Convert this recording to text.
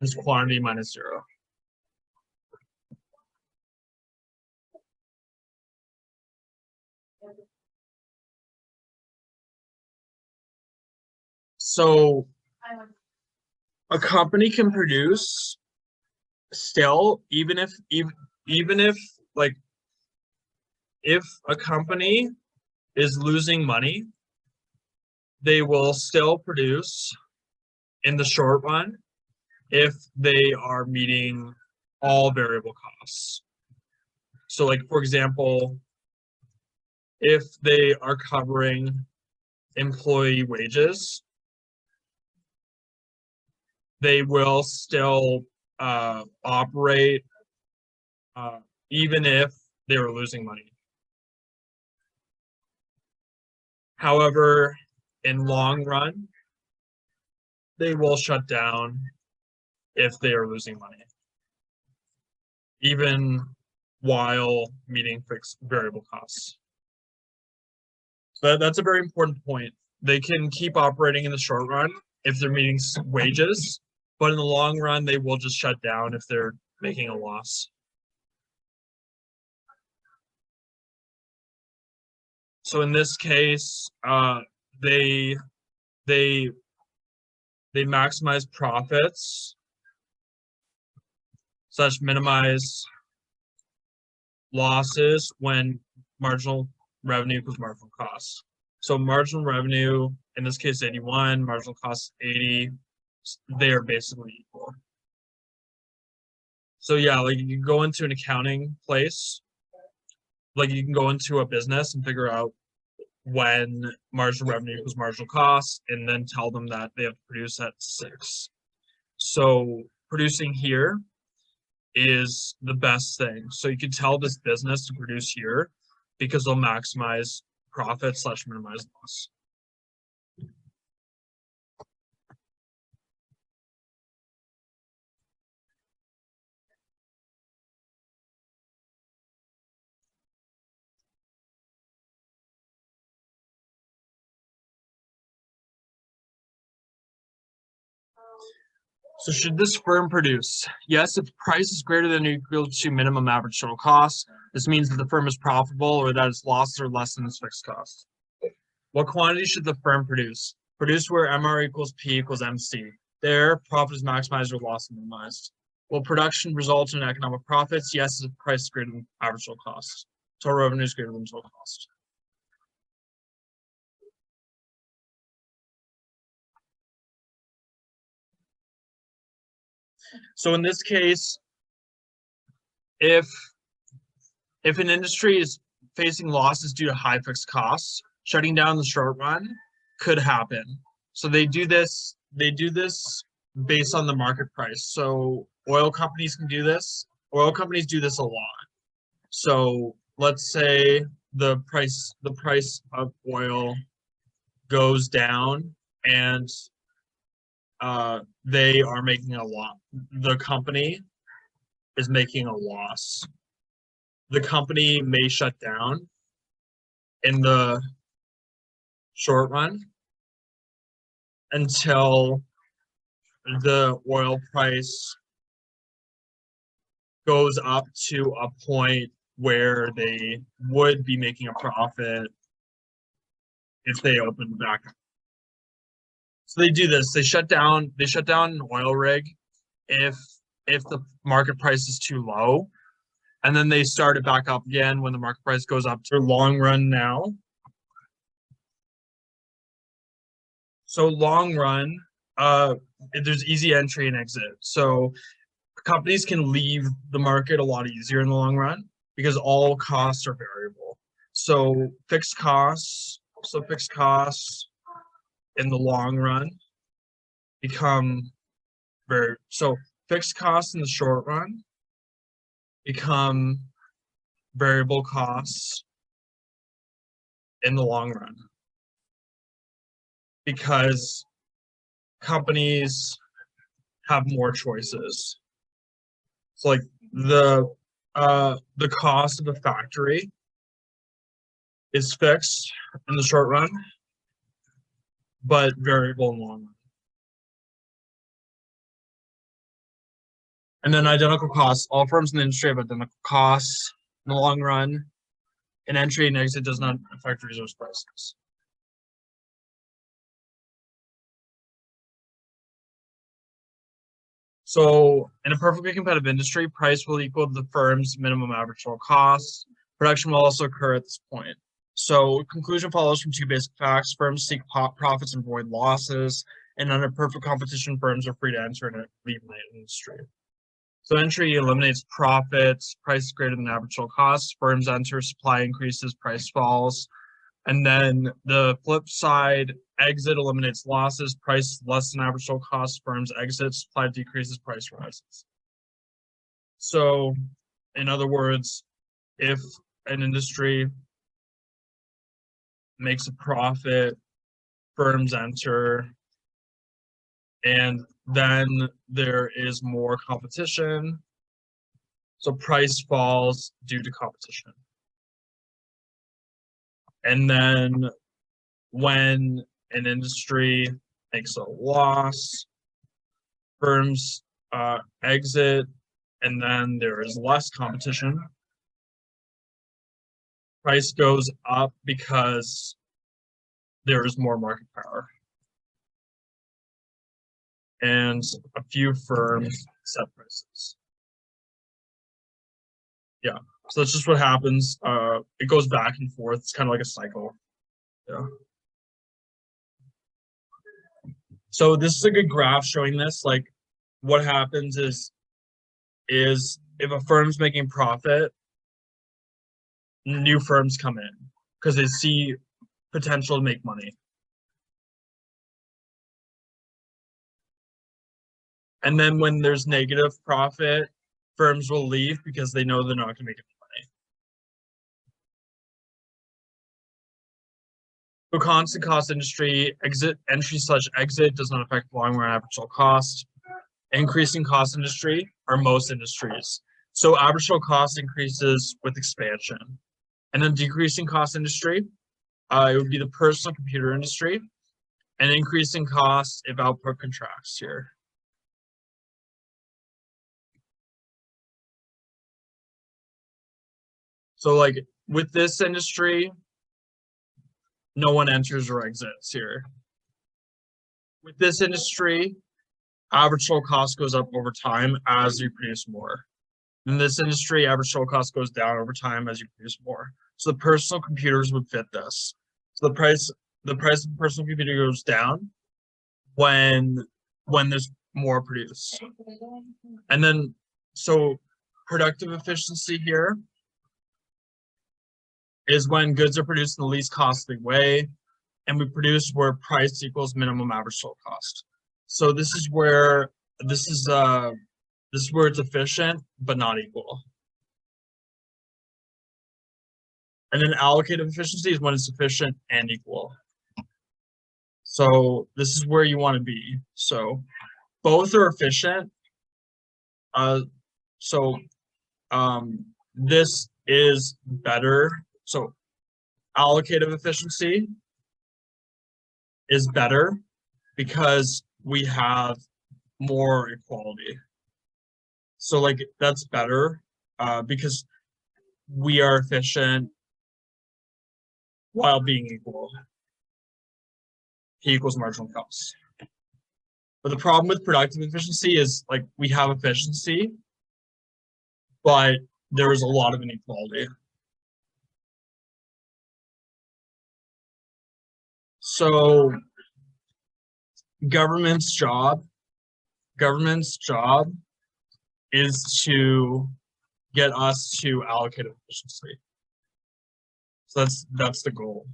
is quantity minus 0. So a company can produce still, even if like if a company is losing money, they will still produce in the short run if they are meeting all variable costs. So like, for example, if they are covering employee wages, they will still operate even if they were losing money. However, in long run, they will shut down if they are losing money, even while meeting fixed variable costs. So that's a very important point. They can keep operating in the short run if they're meeting wages, but in the long run, they will just shut down if they're making a loss. So in this case, they maximize profits / minimize losses when marginal revenue equals marginal cost. So marginal revenue, in this case 81, marginal cost 80, they are basically equal. So yeah, like you can go into an accounting place, like you can go into a business and figure out when marginal revenue equals marginal cost, and then tell them that they have to produce at 6. So producing here is the best thing. So you can tell this business to produce here because they'll maximize profit / minimize loss. So should this firm produce? Yes, if price is greater than or equal to minimum average total cost, this means that the firm is profitable or that its losses are less than its fixed cost. What quantity should the firm produce? Produce where MR equals P equals MC. There, profit is maximized or loss minimized. Will production result in economic profits? Yes, if price is greater than average total cost. Total revenue is greater than total cost. So in this case, if an industry is facing losses due to high fixed costs, shutting down in the short run could happen. So they do this based on the market price. So oil companies can do this. Oil companies do this a lot. So let's say the price of oil goes down and they are making a loss. The company is making a loss. The company may shut down in the short run until the oil price goes up to a point where they would be making a profit if they open back up. So they do this. They shut down an oil rig if the market price is too low, and then they start it back up again when the market price goes up to long run now. So long run, there's easy entry and exit. So companies can leave the market a lot easier in the long run because all costs are variable. So fixed costs in the long run become fixed costs in the short run become variable costs in the long run because companies have more choices. So like the cost of a factory is fixed in the short run, but variable in the long run. And then identical costs. All firms in the industry have identical costs in the long run. An entry and exit does not affect resource prices. So in a perfectly competitive industry, price will equal the firm's minimum average total costs. Production will also occur at this point. So conclusion follows from two basic facts. Firms seek profits and avoid losses. And under perfect competition, firms are free to enter and leave the industry. So entry eliminates profits, price greater than average total costs. Firms enter, supply increases, price falls. And then the flip side, exit eliminates losses, price less than average total cost, firms exit, supply decreases, price rises. So in other words, if an industry makes a profit, firms enter, and then there is more competition. So price falls due to competition. And then when an industry makes a loss, firms exit, and then there is less competition. Price goes up because there is more market power. And a few firms set prices. Yeah, so that's just what happens. It goes back and forth. It's kind of like a cycle. Yeah. So this is a good graph showing this. Like, what happens is if a firm's making profit, new firms come in because they see potential to make money. And then when there's negative profit, firms will leave because they know they're not going to make any money. So constant cost industry, entry/exit does not affect long run average total cost. Increasing cost industry are most industries. So average total cost increases with expansion. And then decreasing cost industry, it would be the personal computer industry. And increasing costs if output contracts here. So like with this industry, no one enters or exits here. With this industry, average total cost goes up over time as you produce more. In this industry, average total cost goes down over time as you produce more. So the personal computers would fit this. So the price of the personal computer goes down when there's more produced. And then, so productive efficiency here is when goods are produced in the least costly way, and we produce where price equals minimum average total cost. So this is where it's efficient but not equal. And then allocative efficiency is when it's efficient and equal. So this is where you want to be. So both are efficient. This is better. So allocative efficiency is better because we have more equality. So like that's better because we are efficient while being equal. P equals marginal cost. But the problem with productive efficiency is like we have efficiency, but there is a lot of inequality. So government's job is to get us to allocate efficiency. So that's the goal.